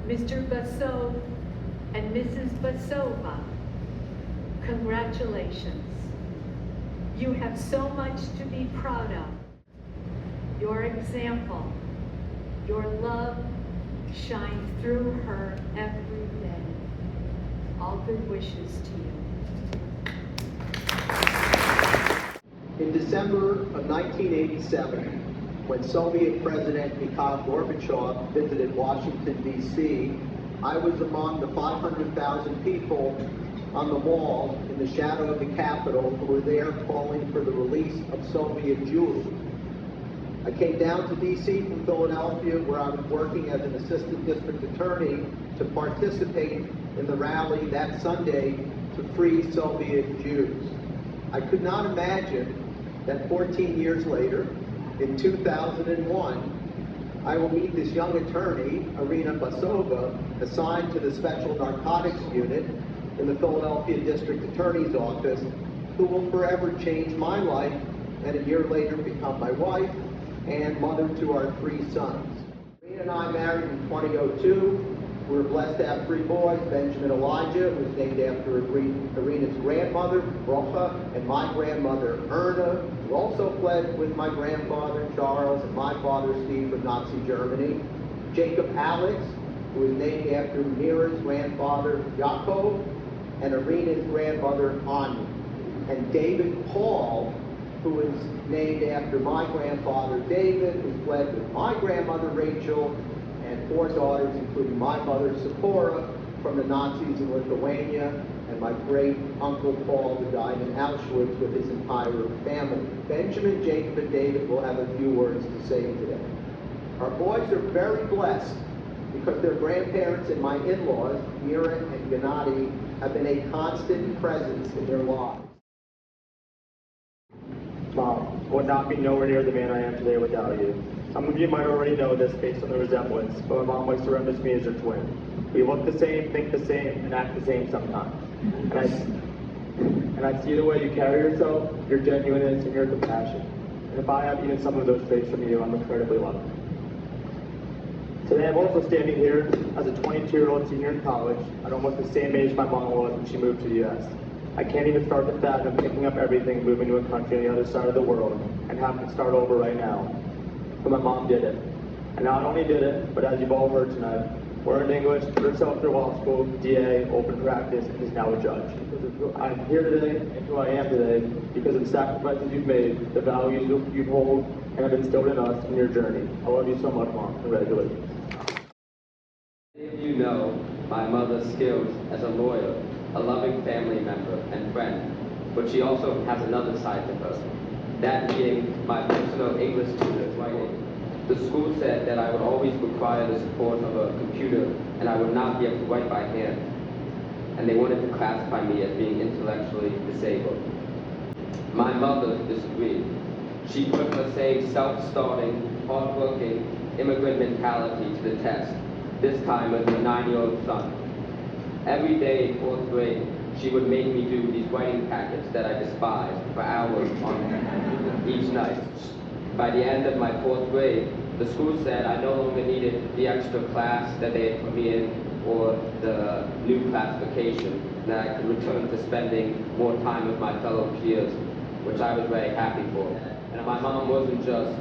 Mr. Basov and Mrs. Basova, congratulations. You have so much to be proud of. Your example, your love shines through her every day. All good wishes to you. In December of 1987, when Soviet President Mikhail Gorbachev visited Washington, D.C., I was among the 500,000 people on the wall in the shadow of the Capitol who were there calling for the release of Soviet Jews. I came down to D.C. from Philadelphia, where I was working as an assistant district attorney, to participate in the rally that Sunday to free Soviet Jews. I could not imagine that 14 years later, in 2001, I will meet this young attorney, Irina Basova, assigned to the Special Narcotics Unit in the Philadelphia District Attorney's Office, who will forever change my life and a year later become my wife and mother to our 3 sons. Irina and I married in 2002. We were blessed to have 3 boys, Benjamin Elijah, who was named after Irina's grandmother, Rocha, and my grandmother, Erna, who also fled with my grandfather, Charles, and my father, Steve, from Nazi Germany. Jacob Alex, who was named after Mira's grandfather, Yaakov, and Irina's grandmother, Anya. And David Paul, who was named after my grandfather, David, who fled with my grandmother, Rachel, and 4 daughters, including my mother, Sephora, from the Nazis in Lithuania, and my great-uncle Paul, who died in Auschwitz with his entire family. Benjamin, Jacob, and David will have a few words to say today. Our boys are very blessed because their grandparents and my in-laws, Mira and Gennady, have been a constant presence in their lives. Mom, I would not be nowhere near the man I am today without you. Some of you might already know this based on the resemblance, but my mom likes to reference me as her twin. We look the same, think the same, and act the same sometimes. And I see the way you carry yourself, your genuineness, and your compassion. And if I have even some of those traits from you, I'm incredibly lucky. Today I'm also standing here as a 22-year-old senior in college at almost the same age my mom was when she moved to the U.S. I can't even start to fathom picking up everything, moving to a country on the other side of the world, and having to start over right now. But my mom did it. And not only did it, but as you've all heard tonight, learned English, put herself through law school, DA, open practice, and is now a judge. I'm here today, and who I am today, because of the sacrifices you've made, the values you hold, and have instilled in us in your journey. I love you so much, Mom. Congratulations. Many of you know my mother's skills as a lawyer, a loving family member and friend, but she also has another side to her, that being my personal English tutor writing. The school said that I would always require the support of a computer and I would not be able to write by hand, and they wanted to classify me as being intellectually disabled. My mother disagreed. She put her same self-starting, hard-working, immigrant mentality to the test, this time with her 9-year-old son. Every day in 4th grade, she would make me do these writing packets that I despised for hours on each night. By the end of my 4th grade, the school said I no longer needed the extra class that they had put me in or the new classification, that I could return to spending more time with my fellow peers, which I was very happy for. And my mom wasn't just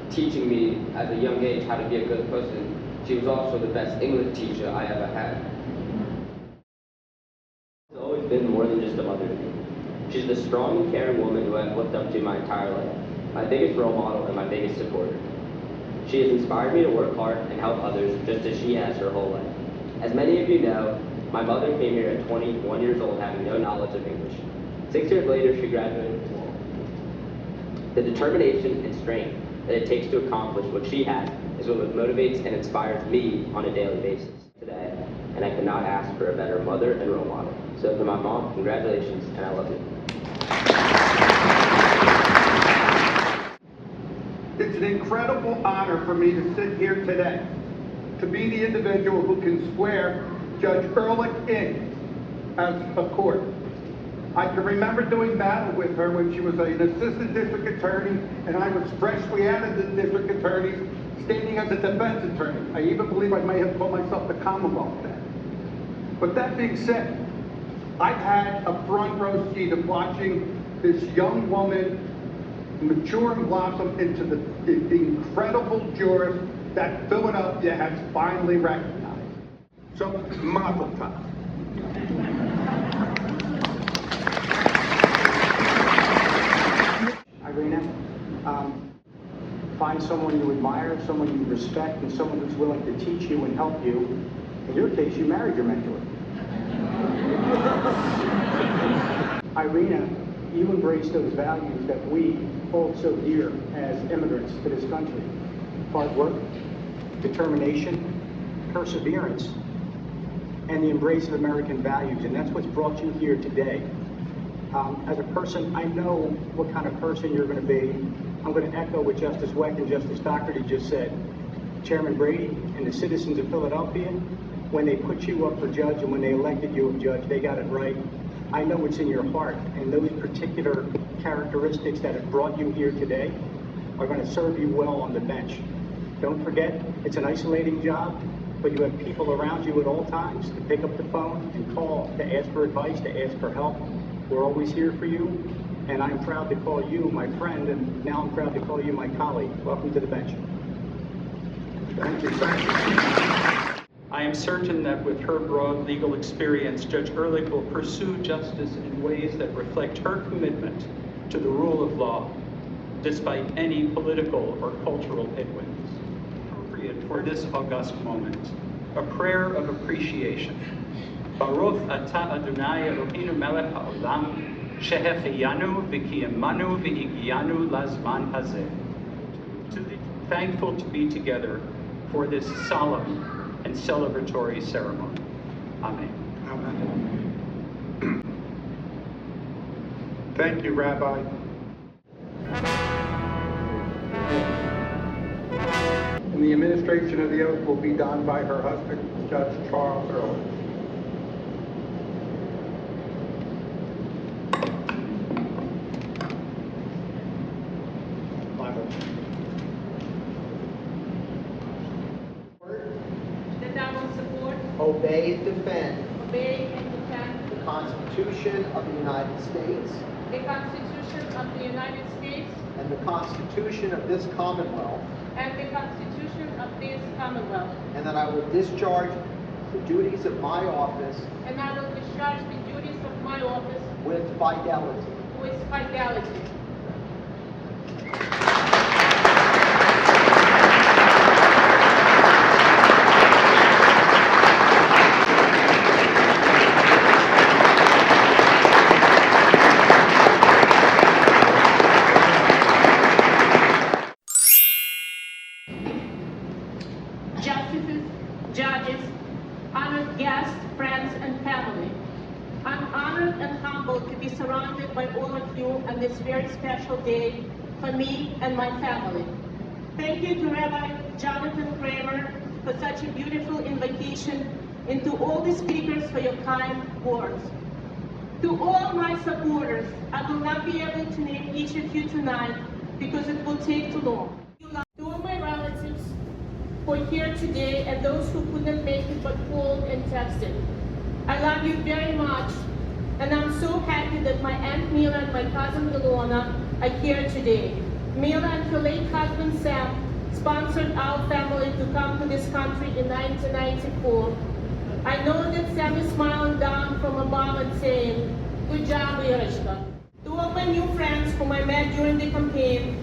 teaching me at a young age how to be a good person, she was also the best English teacher I ever had. She's always been more than just a mother to me. She's the strong and caring woman who I've looked up to my entire life, my biggest role model and my biggest supporter. She has inspired me to work hard and help others just as she has her whole life. As many of you know, my mother came here at 21 years old having no knowledge of English. 6 years later, she graduated from law. The determination and strength that it takes to accomplish what she has is what motivates and inspires me on a daily basis today, and I could not ask for a better mother and role model. So for my mom, congratulations, and I love you. It's an incredible honor for me to sit here today, to be the individual who can swear Judge Ehrlich in as a court. I can remember doing battle with her when she was an assistant district attorney and I was freshly out of the district attorney, standing as a defense attorney. I even believe I may have called myself the Commonwealth then. But that being said, I've had a front row seat of watching this young woman mature and blossom into the incredible jurist that Philadelphia has finally recognized. So, mazel tov. Irina, find someone you admire, someone you respect, and someone who's willing to teach you and help you. In your case, you married your mentor. Irina, you embrace those values that we hold so dear as immigrants to this country. Hard work, determination, perseverance, and the embrace of American values, and that's what's brought you here today. As a person, I know what kind of person you're going to be. I'm going to echo what Justice Weck and Justice Doherty just said. Chairman Brady and the citizens of Philadelphia, when they put you up for judge and when they elected you a judge, they got it right. I know what's in your heart, and those particular characteristics that have brought you here today are going to serve you well on the bench. Don't forget, it's an isolating job, but you have people around you at all times to pick up the phone and call, to ask for advice, to ask for help. We're always here for you, and I'm proud to call you my friend, and now I'm proud to call you my colleague. Welcome to the bench. Thank you, thank you. I am certain that with her broad legal experience, Judge Ehrlich will pursue justice in ways that reflect her commitment to the rule of law, despite any political or cultural headwinds. Appropriate for this august moment, a prayer of appreciation. Baruch atah Adonai Eloheinu melech haolam, shehecheyanu v'kiyamanu v'higiyanu lazman hazeh. Thankful to be together for this solemn and celebratory ceremony. Amen. Amen. Thank you, Rabbi. And the administration of the oath will be done by her husband, Judge Charles Ehrlich. That I will support, Obey and defend obey, and defend the Constitution of the United States the Constitution of the United States and the Constitution of this Commonwealth, and the Constitution of this Commonwealth, and that I will discharge the duties of my office and I will discharge the duties of my office with fidelity. with fidelity. Justices, judges, honored guests, friends, and family. I'm honored and humbled to be surrounded by all of you on this very special day for me and my family. Thank you to Rabbi Jonathan Kramer for such a beautiful invitation, and to all the speakers for your kind words. To all my supporters, I will not be able to name each of you tonight because it will take too long. To all my relatives who are here today and those who couldn't make it but called and texted, I love you very much, and I'm so happy that my Aunt Mila and my cousin Ilona are here today. Mila and her late husband Sam sponsored our family to come to this country in 1994. I know that Sam is smiling down from above and saying, "Good job, Irochka." To all my new friends whom I met during the campaign,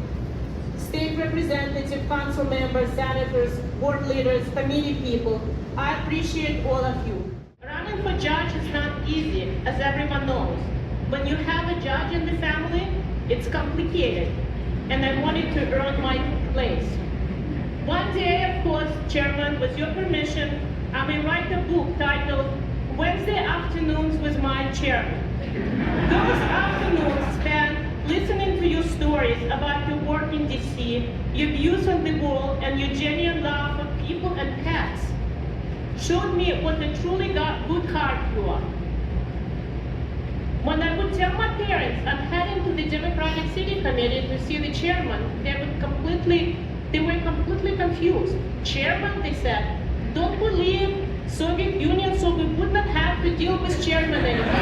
state representative, council members, senators, board leaders, committee people, I appreciate all of you. Running for judge is not easy, as everyone knows. When you have a judge in the family, it's complicated. and I wanted to earn my place. One day, of course, Chairman, with your permission, I may write a book titled Wednesday Afternoons with My Chairman. Those afternoons spent listening to your stories about your work in DC, your views on the world, and your genuine love for people and pets showed me what a truly good heart you are. When I would tell my parents I'm heading to the Democratic City Committee to see the chairman, they were completely confused. Chairman, they said, don't we leave Soviet Union so we would not have to deal with chairman anymore? I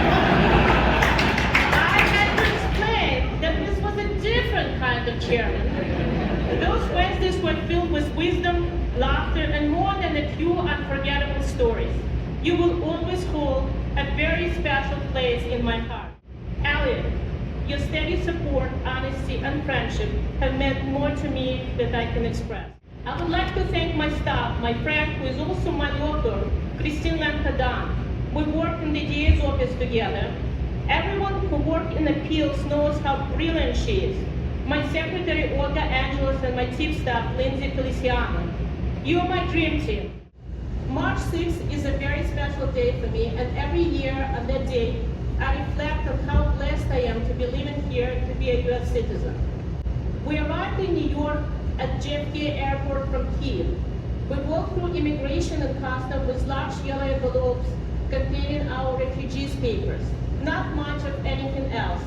had to explain that this was a different kind of chairman. Those Wednesdays were filled with wisdom, laughter, and more than a few unforgettable stories. You will always hold a very special place in my heart. Elliot, your steady support, honesty, and friendship have meant more to me than I can express. I would like to thank my staff, my friend who is also my author, Christine Lamkadan. We worked in the DA's office together. Everyone who worked in appeals knows how brilliant she is. My secretary, Olga Angelos, and my chief staff, Lindsay Feliciano. You are my dream team. March 6th is a very special day for me, and every year on that day, I reflect on how blessed I am to be living here, to be a U.S. citizen. We arrived in New York at JFK Airport from Kiev. We walked through immigration and customs with large yellow envelopes containing our refugees' papers. Not much of anything else.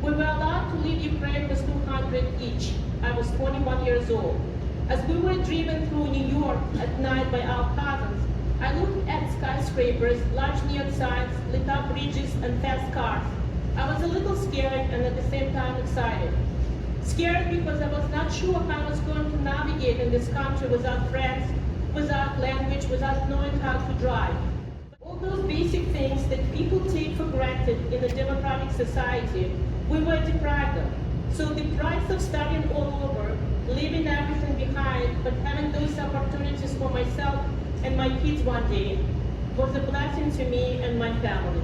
We were allowed to leave Ukraine with $200 each. I was 21 years old. As we were driven through New York at night by our cousins, I looked at skyscrapers, large neon signs, lit up bridges, and fast cars. I was a little scared and at the same time excited. Scared because I was not sure how I was going to navigate in this country without friends, without language, without knowing how to drive. All those basic things that people take for granted in a democratic society, we were deprived of. So the price of starting all over, leaving everything behind, but having those opportunities for myself and my kids one day, was a blessing to me and my family.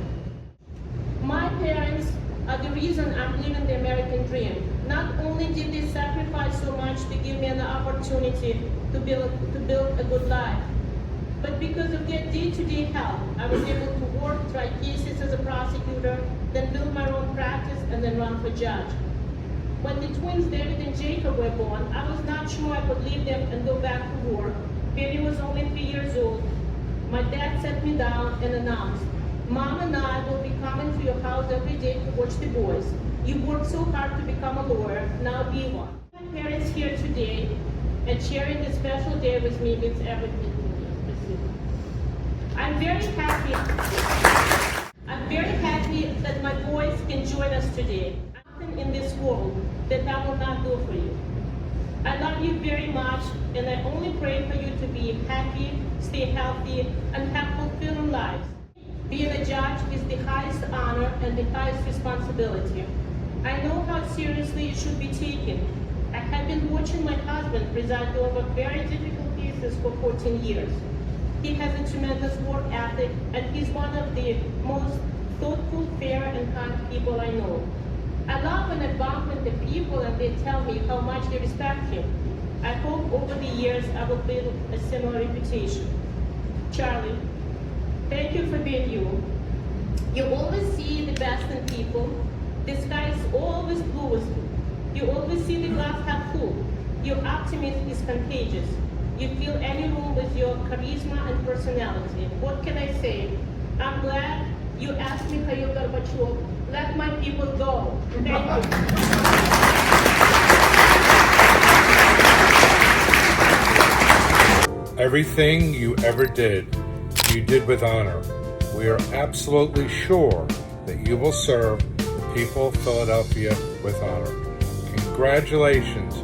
My parents are the reason I'm living the American dream. Not only did they sacrifice so much to give me an opportunity to build a good life, but because of their day-to-day help, I was able to work, try cases as a prosecutor, then build my own practice, and then run for judge. When the twins David and Jacob were born, I was not sure I could leave them and go back to work. Baby was only 3 years old. My dad sat me down and announced, Mom and I will be coming to your house every day to watch the boys. You worked so hard to become a lawyer, now be one. My parents here today and sharing this special day with me means everything to me. I'm very happy that my boys can join us today. Nothing in this world that I will not do for you. I love you very much, and I only pray for you to be happy, stay healthy, and have fulfilling lives. Being a judge is the highest honor and the highest responsibility. I know how seriously it should be taken. I have been watching my husband preside over very difficult cases for 14 years. He has a tremendous work ethic, and he's one of the most thoughtful, fair, and kind people I know. I love when I bump into people and they tell me how much they respect him. I hope over the years I will build a similar reputation. Charlie, thank you for being you. You always see the best in people. The sky is always blue. You always see the glass half full. Your optimism is contagious. You fill any room with your charisma and personality. What can I say? I'm glad you asked me, Mikhail Gorbachev, let my people go. Thank you. Everything you ever did, you did with honor. We are absolutely sure that you will serve the people of Philadelphia with honor. Congratulations